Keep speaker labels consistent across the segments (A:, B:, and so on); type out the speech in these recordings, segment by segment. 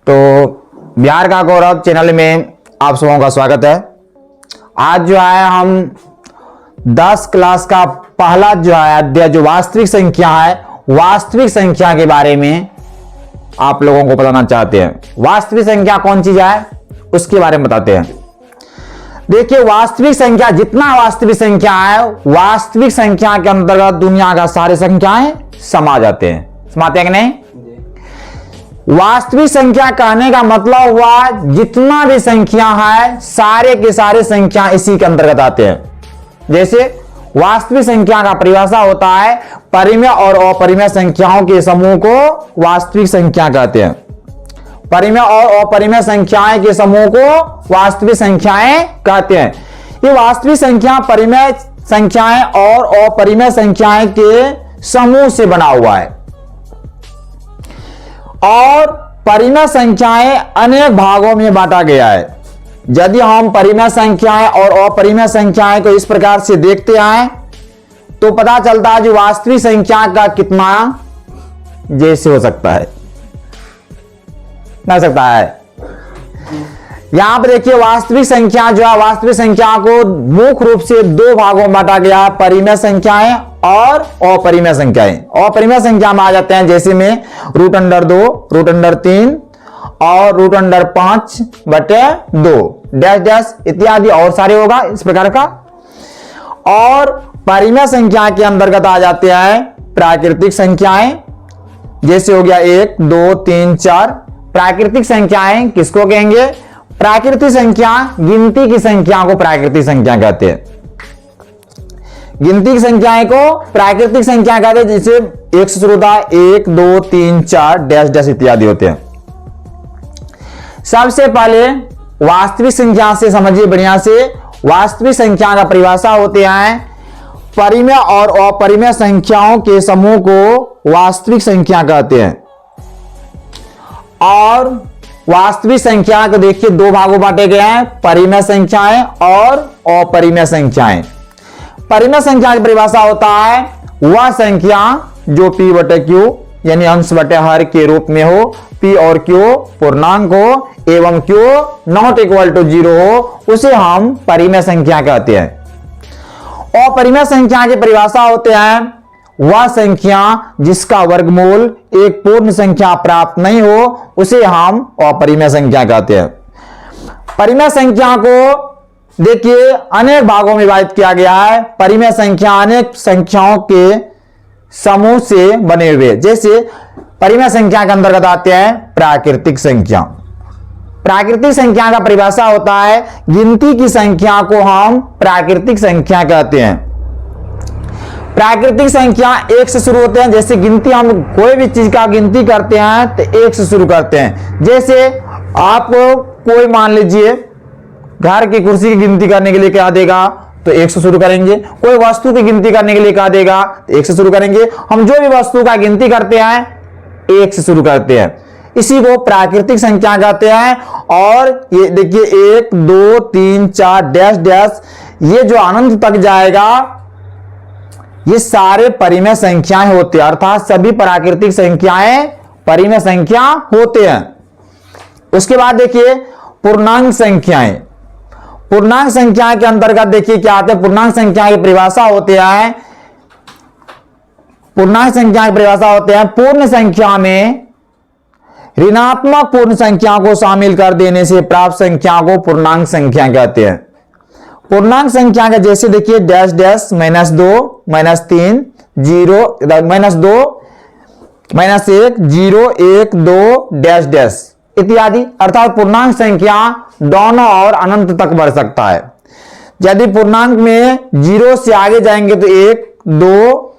A: तो बिहार का गौरव चैनल में आप सबों का स्वागत है। आज जो है हम 10 क्लास का पहला जो है अध्याय जो वास्तविक संख्या है, वास्तविक संख्या के बारे में आप लोगों को बताना चाहते हैं। वास्तविक संख्या कौन चीज है उसके बारे में बताते हैं। देखिए, वास्तविक संख्या, जितना वास्तविक संख्या है, वास्तविक संख्या के अंतर्गत दुनिया का सारे संख्याएं समा जाते हैं। समाते हैं कि नहीं? वास्तविक संख्या कहने का मतलब हुआ जितना भी संख्या है सारे के सारे संख्या इसी के अंतर्गत आते हैं। जैसे वास्तविक संख्या का परिभाषा होता है परिमेय और अपरिमेय संख्याओं के समूह को वास्तविक संख्या कहते हैं। परिमेय और अपरिमेय संख्याएं के समूह को वास्तविक संख्याएं कहते हैं। ये वास्तविक संख्या परिमेय संख्याएं और अपरिमेय संख्याएं के समूह से बना हुआ है और परिमेय संख्याएं अनेक भागों में बांटा गया है। यदि हम परिमेय संख्याएं और अपरिमेय संख्याएं को इस प्रकार से देखते आए तो पता चलता है कि वास्तविक संख्या का कितना जैसे हो सकता है, ना सकता है। यहां पर देखिए, वास्तविक संख्या जो है, वास्तविक संख्या को मुख्य रूप से दो भागों में बांटा गया है, परिमेय संख्याएं और अपरिमेय संख्याएं। अपरिमेय संख्या में आ जाते हैं जैसे में √2, √3 और √5/2 डैश डैश इत्यादि और सारे होगा इस प्रकार का। और परिमेय संख्या के अंतर्गत आ जाते हैं प्राकृतिक संख्याएं, जैसे हो गया 1, 2, 3, 4। प्राकृतिक संख्याएं किसको कहेंगे? प्राकृतिक संख्या, गिनती की संख्या को प्राकृतिक संख्या कहते हैं। गिनती की संख्याएं को प्राकृतिक संख्या कहते हैं। जैसे एक से शुरू होता है 1, 2, 3, 4 डैश डैश इत्यादि होते हैं। सबसे पहले वास्तविक संख्या से समझिए बढ़िया से। वास्तविक संख्या का परिभाषा होते हैं परिमेय और अपरिमेय संख्याओं के समूह को वास्तविक संख्या कहते हैं। और वास्तविक संख्या को देखिए दो भागों बांटे गए हैं, परिमेय संख्याएं और अपरिमेय संख्याएं। परिमेय संख्या की परिभाषा होता है वह संख्या जो p/q यानी अंश बटे हर के रूप में हो, p और q पूर्णांक हो एवं q ≠ 0 हो, उसे हम परिमेय संख्या कहते हैं। अपरिमेय संख्या की परिभाषा होते हैं वह संख्या जिसका वर्गमूल एक पूर्ण संख्या प्राप्त नहीं हो, उसे हम अपरिमेय संख्या कहते हैं। परिमेय संख्या को देखिए अनेक भागों में विभाजित किया गया है। परिमेय संख्या अनेक संख्याओं के समूह से बने हुए। जैसे परिमेय संख्या के अंतर्गत आते हैं प्राकृतिक संख्या। प्राकृतिक संख्या का परिभाषा होता है गिनती की संख्या को हम प्राकृतिक संख्या कहते हैं। प्राकृतिक संख्या 1 से शुरू होते हैं। जैसे गिनती, हम कोई भी चीज का गिनती करते हैं तो 1 से शुरू करते हैं। जैसे आपको कोई मान लीजिए घर की कुर्सी की गिनती करने के लिए क्या देगा तो 1 से शुरू करेंगे। कोई वस्तु की गिनती करने के लिए क्या देगा तो 1 से शुरू करेंगे। हम जो भी वस्तु का गिनती करते हैं 1 से शुरू करते हैं, इसी को प्राकृतिक संख्या कहते हैं। और ये देखिए 1, 2, 3, 4 डैश डैश, ये जो अनंत तक जाएगा ये सारे परिमेय संख्याएं होते हैं। अर्थात सभी प्राकृतिक संख्याएं परिमेय संख्या होते हैं। उसके बाद देखिए पूर्णांक संख्याएं। पूर्णांक संख्या के अंतर्गत देखिए क्या आते हैं। पूर्णांक संख्या की परिभाषा होते हैं, पूर्णांक संख्या की परिभाषा होते हैं पूर्ण संख्या में ऋणात्मक पूर्ण संख्या को शामिल कर देने से प्राप्त संख्या को पूर्णांक संख्या कहते हैं। पूर्णांक संख्या का जैसे देखिए डैश डैश -2, -3, 0, -2, -1, 0, 1, 2 डैश डैश इत्यादि। अर्थात पूर्णांक संख्या दोनों और अनंत तक बढ़ सकता है। यदि पूर्णांक में 0 से आगे जाएंगे तो 1, 2,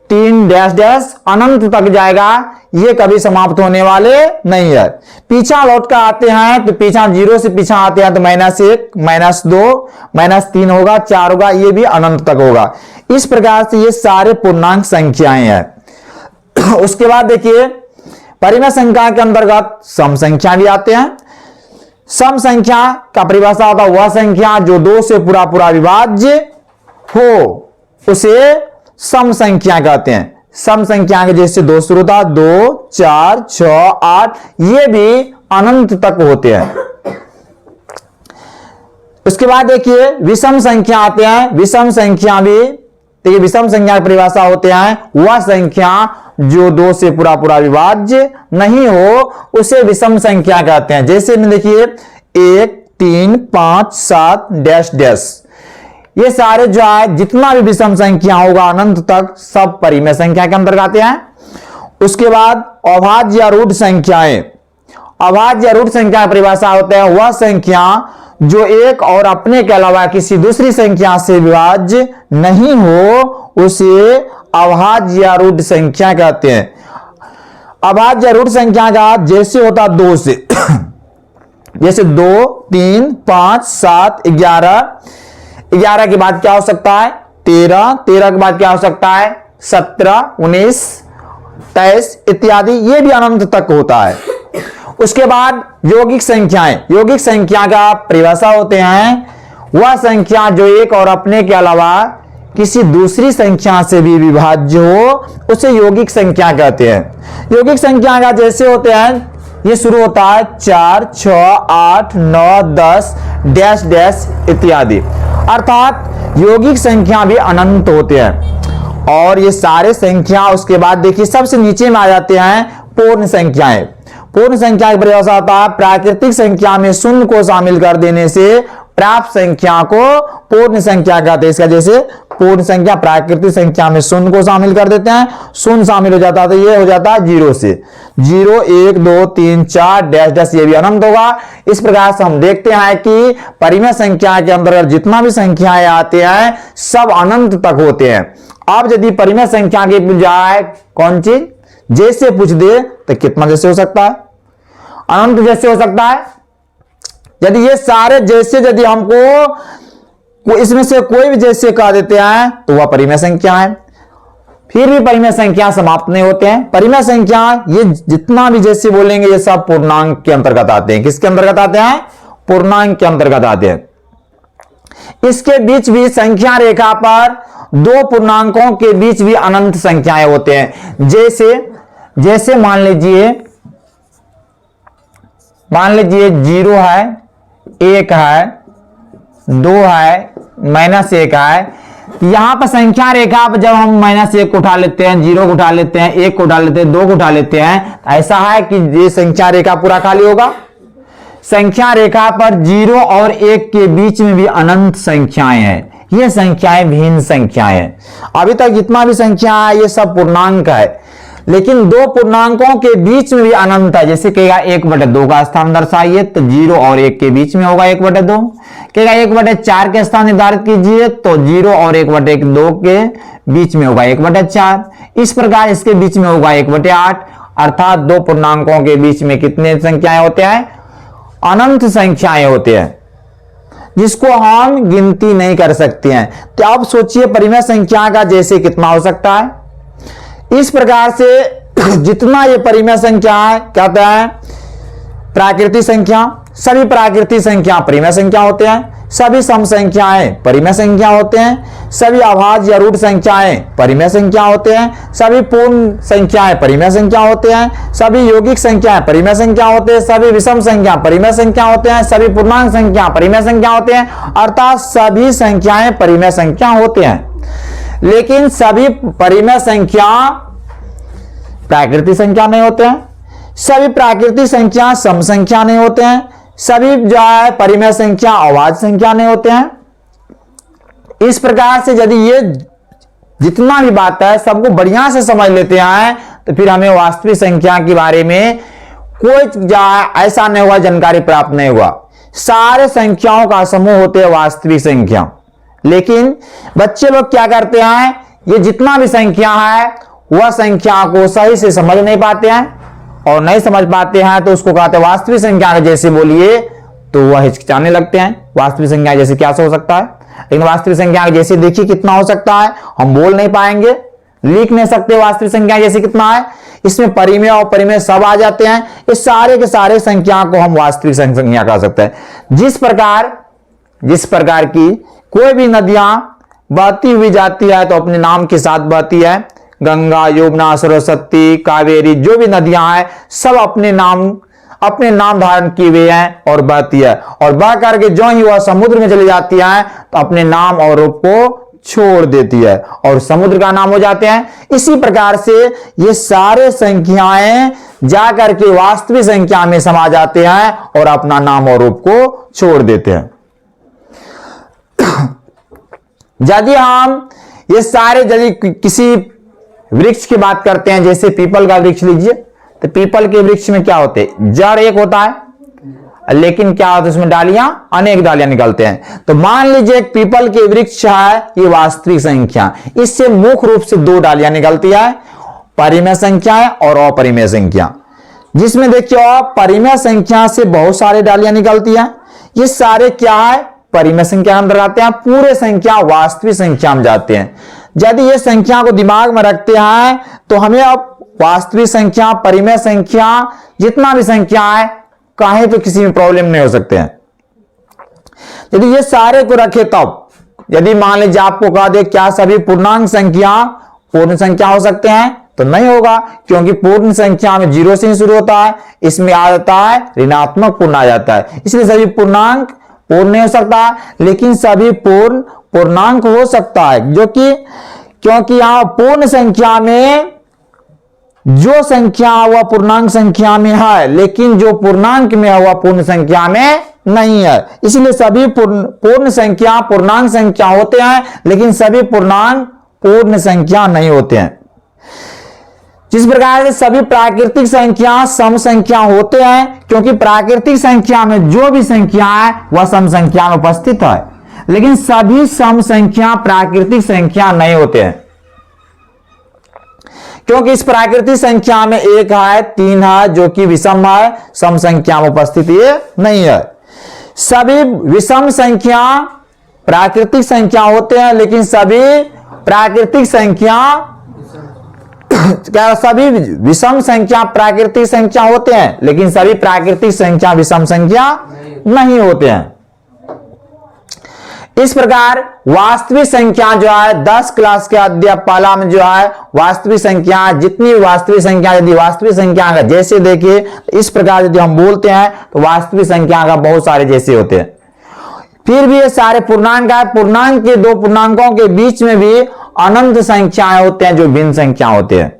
A: 3 डैश डैश अनंत तक जाएगा, ये कभी समाप्त होने वाले नहीं है। पीछा लौट कर आते हैं तो पीछा 0 से पीछा आते हैं तो -1, -2, -3 होगा, 4 होगा, ये भी अनंत तक होगा। इस प्रकार से ये सारे पूर्णांक संख्याएं हैं। उसके बाद देखिए परिमेय संख्या के अंतर्गत सम संख्या भी आते हैं। सम संख्या का परिभाषा होता है वह संख्या जो 2 से पूरा पूरा विभाज्य हो, उसे सम संख्या कहते हैं। सम संख्या के जैसे 2 शुरू होता 2, 4, 6, 8, ये भी अनंत तक होते हैं। उसके बाद देखिए विषम संख्या आते हैं। विषम संख्या भी देखिए, विषम संख्या की परिभाषा होते हैं वह संख्या जो 2 से पूरा पूरा विभाज्य नहीं हो उसे विषम संख्या कहते हैं। जैसे में देखिए 1, 3, 5, 7 डैश डैश, ये सारे जो है जितना भी विषम संख्या होगा अनंत तक सब परिमेय संख्या के अंतर्गत आते हैं। उसके बाद अभाज्य या रूढ़ संख्याएं। अभाज्य या रूढ़ संख्या की परिभाषा होते हैं वह संख्या जो एक और अपने के अलावा किसी दूसरी संख्या से विभाज्य नहीं हो उसे अभाज्य या रूढ़ संख्या कहते हैं। अभाज्य या रूढ़ संख्या का जैसे होता 2 से जैसे 2, 3, 5, 7, 11, 11 के बाद क्या हो सकता है 13, 13 के बाद क्या हो सकता है 17, 19, 23 इत्यादि, ये भी अनंत तक होता है। उसके बाद यौगिक संख्याएं। यौगिक संख्या का परिभाषा होते हैं वह संख्या जो एक और अपने के अलावा किसी दूसरी संख्या से भी विभाज्य हो उसे यौगिक संख्या कहते हैं। यौगिक संख्या का जैसे होते हैं ये शुरू होता है 4, 6, 8, 9, 10 डैश डैश इत्यादि, अर्थात यौगिक संख्या भी अनंत होते हैं। और ये सारे संख्या उसके बाद देखिए सबसे नीचे में आ जाते हैं पूर्ण संख्याएं। पूर्ण संख्या की परिभाषा होता है प्राकृतिक संख्या में शून्य को शामिल कर देने से प्राप्त संख्या को पूर्ण संख्या कहते हैं। इसका जैसे पूर्ण संख्या प्राकृतिक संख्या में शून्य को शामिल कर देते हैं, शून्य शामिल हो जाता है तो ये हो जाता है 0 से 0, 1, 2, 3, 4 डैश डैश, ये भी अनंत होगा। इस प्रकार से हम देखते हैं कि परिमेय संख्या के अंतर्गत जितना भी संख्याएं आते हैं सब अनंत तक होते हैं। अब यदि परिमेय संख्या की बजाय कौन चीज जैसे पूछ दे तो कितना जैसे हो सकता है अनंत जैसे हो सकता है। यदि ये सारे जैसे यदि हमको इसमें से कोई भी जैसे कह देते हैं तो वह परिमेय संख्या है। फिर भी परिमेय संख्या समाप्त नहीं होते हैं। परिमेय संख्या ये जितना भी जैसे बोलेंगे ये सब पूर्णांक के अंतर्गत आते हैं। किसके अंतर्गत आते हैं पूर्णांक के अंतर्गत आते हैं। इसके बीच भी संख्या रेखा पर 2 पूर्णांकों के बीच भी अनंत संख्याएं होते हैं। जैसे मान लीजिए 0 है, 1 है, 2 है, -1 है। यहां पर संख्या रेखा पर जब हम -1 को उठा लेते हैं, 0 को उठा लेते हैं, 1 को उठा लेते हैं, 2 को उठा लेते हैं, ऐसा है कि ये संख्या रेखा पूरा खाली होगा। संख्या रेखा पर 0 और 1 के बीच में भी अनंत संख्याएं हैं। ये संख्याएं भिन्न संख्याएं हैं। अभी तक जितना भी संख्या है ये सब पूर्णांक है, लेकिन 2 पूर्णांकों के बीच में भी अनंत है। जैसे कहेगा 1/2 का स्थान दर्शाइए तो 0 और 1 के बीच में होगा 1/2। कहेगा 1/4 के स्थान निर्धारित कीजिए तो 0 और 1/2 के बीच में होगा 1/4। इस प्रकार इसके बीच में होगा 1/8, अर्थात 2 पूर्णांकों के बीच में कितने संख्याएं होते हैं अनंत संख्याएं होते हैं, जिसको हम गिनती नहीं कर सकते हैं। तो अब सोचिए परिमेय संख्या का जैसे कितना हो सकता है। इस प्रकार से जितना ये परिमेय संख्या है कहते हैं प्राकृतिक संख्या, सभी प्राकृतिक संख्या परिमेय संख्या होते हैं, सभी सम संख्याएं परिमेय संख्या होते हैं, सभी अभाज्य या रूढ़ संख्याएं परिमेय संख्या होते हैं, सभी पूर्ण संख्याएं परिमेय संख्या होते हैं, सभी यौगिक संख्याएं परिमेय संख्या होते हैं, सभी विषम संख्या परिमेय संख्या होते हैं, सभी पूर्णांक संख्या परिमेय संख्या होते हैं, अर्थात सभी संख्याएं परिमेय संख्या होते हैं। लेकिन सभी परिमेय संख्या प्राकृतिक संख्या नहीं होते हैं, सभी प्राकृतिक संख्या सम संख्या नहीं होते हैं, सभी जो है परिमेय संख्या अभाज्य संख्या नहीं होते हैं। इस प्रकार से यदि ये जितना भी बात है सबको बढ़िया से समझ लेते हैं तो फिर हमें वास्तविक संख्या के बारे में कोई ऐसा नहीं हुआ जानकारी प्राप्त नहीं हुआ। सारे संख्याओं का समूह होते हैं वास्तविक संख्या। लेकिन बच्चे लोग क्या करते हैं, ये जितना भी संख्या है वह संख्या को सही से समझ नहीं पाते हैं, और नहीं समझ पाते हैं तो उसको कहते हैं वास्तविक संख्या जैसे बोलिए तो वह हिचकिचाने लगते हैं। वास्तविक संख्या जैसे क्या हो सकता है, लेकिन वास्तविक संख्या जैसे देखिए कितना हो सकता है, हम बोल नहीं पाएंगे, लिख नहीं सकते वास्तविक संख्या जैसे कितना है। इसमें परिमेय और परिमेय सब आ जाते हैं। इस सारे के सारे संख्या को हम वास्तविक संख्या कह सकते हैं। जिस प्रकार की कोई भी नदियां बहती हुई जाती है तो अपने नाम के साथ बहती है। गंगा, यमुना, सरस्वती, कावेरी, जो भी नदियां हैं सब अपने नाम अपने नाम धारण किए हुए हैं और बहती है, और बह करके जो ही वह समुद्र में चली जाती है तो अपने नाम और रूप को छोड़ देती है और समुद्र का नाम हो जाते हैं। इसी प्रकार से ये सारे संख्याएं जाकर के वास्तविक संख्या में समा जाते हैं और अपना नाम और रूप को छोड़ देते हैं। यदि हम ये सारे, यदि किसी वृक्ष की बात करते हैं, जैसे पीपल का वृक्ष लीजिए, तो पीपल के वृक्ष में क्या होते हैं, जड़ एक होता है, लेकिन क्या होता है उसमें डालियां, अनेक डालियां निकलते हैं। तो मान लीजिए एक पीपल के वृक्ष है, ये वास्तविक संख्या, इससे मुख्य रूप से दो डालियां निकलती है, परिमेय संख्या और अपरिमेय संख्या। जिसमें देखिए परिमेय संख्या से बहुत सारी डालियां निकलती है। ये सारे क्या है, परिमेय संख्या अंदर आते हैं, पूरे संख्या वास्तविक संख्या में जाते हैं। यदि ये संख्या को दिमाग में रखते हैं तो हमें अब वास्तविक संख्या, परिमेय संख्या, जितना भी संख्या है, कहीं तो किसी में प्रॉब्लम नहीं हो सकते हैं। यदि ये सारे को रखे तब, यदि मान लीजिए आपको कहा दे क्या सभी पूर्णांक संख्या पूर्ण संख्या हो सकते हैं, तो नहीं होगा, क्योंकि पूर्ण संख्या में 0 से ही शुरू होता है, इसमें आ जाता है ऋणात्मक पूर्ण आ जाता है, इसलिए सभी पूर्णांक पूर्ण नहीं हो सकता, लेकिन सभी पूर्ण पूर्णांक हो सकता है। जो कि क्योंकि यहां पूर्ण संख्या में जो संख्या वह पूर्णांक संख्या में है, लेकिन जो पूर्णांक में है वह पूर्ण संख्या में नहीं है, इसलिए सभी पूर्ण संख्या पूर्णांक संख्या होते हैं, लेकिन सभी पूर्णांक पूर्ण संख्या नहीं होते हैं। जिस प्रकार से सभी प्राकृतिक संख्या सम संख्या होते हैं, क्योंकि प्राकृतिक संख्या में जो भी संख्या है वह सम संख्या में उपस्थित है, लेकिन सभी सम संख्या प्राकृतिक संख्या नहीं होते हैं, क्योंकि इस प्राकृतिक संख्या में 1 है, 3 है, जो कि विषम है, सम संख्या में उपस्थित ये नहीं है। सभी विषम संख्या प्राकृतिक संख्या होते हैं, लेकिन सभी प्राकृतिक संख्या क्या सभी विषम संख्या प्राकृतिक संख्या होते हैं, लेकिन सभी प्राकृतिक संख्या विषम संख्या नहीं होते हैं। इस प्रकार वास्तविक संख्या जो है 10 क्लास के अध्याय पहला में जो है वास्तविक संख्या, जितनी वास्तविक संख्या, यदि वास्तविक संख्या का जैसे देखिए इस प्रकार यदि हम बोलते हैं तो वास्तविक संख्या का बहुत सारे जैसे होते हैं। फिर भी ये सारे पूर्णांक है, पूर्णांक के दो पूर्णांकों के बीच में भी अनंत संख्याएं होते हैं जो भिन्न संख्या होते हैं।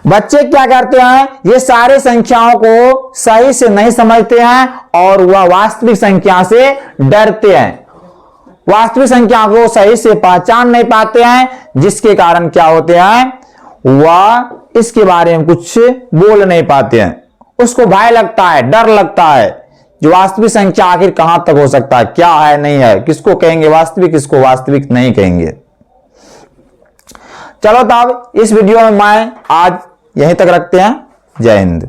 A: बच्चे क्या करते हैं, ये सारे संख्याओं को सही से नहीं समझते हैं और वह वास्तविक संख्या से डरते हैं, वास्तविक संख्या को सही से पहचान नहीं पाते हैं, जिसके कारण क्या होते हैं, वह इसके बारे में कुछ बोल नहीं पाते हैं, उसको भय लगता है, डर लगता है, जो वास्तविक संख्या आखिर कहां तक हो सकता है, क्या है नहीं है, किसको कहेंगे वास्तविक, किसको वास्तविक नहीं कहेंगे। चलो तब इस वीडियो में मैं आज यहीं तक रखते हैं। जय हिंद।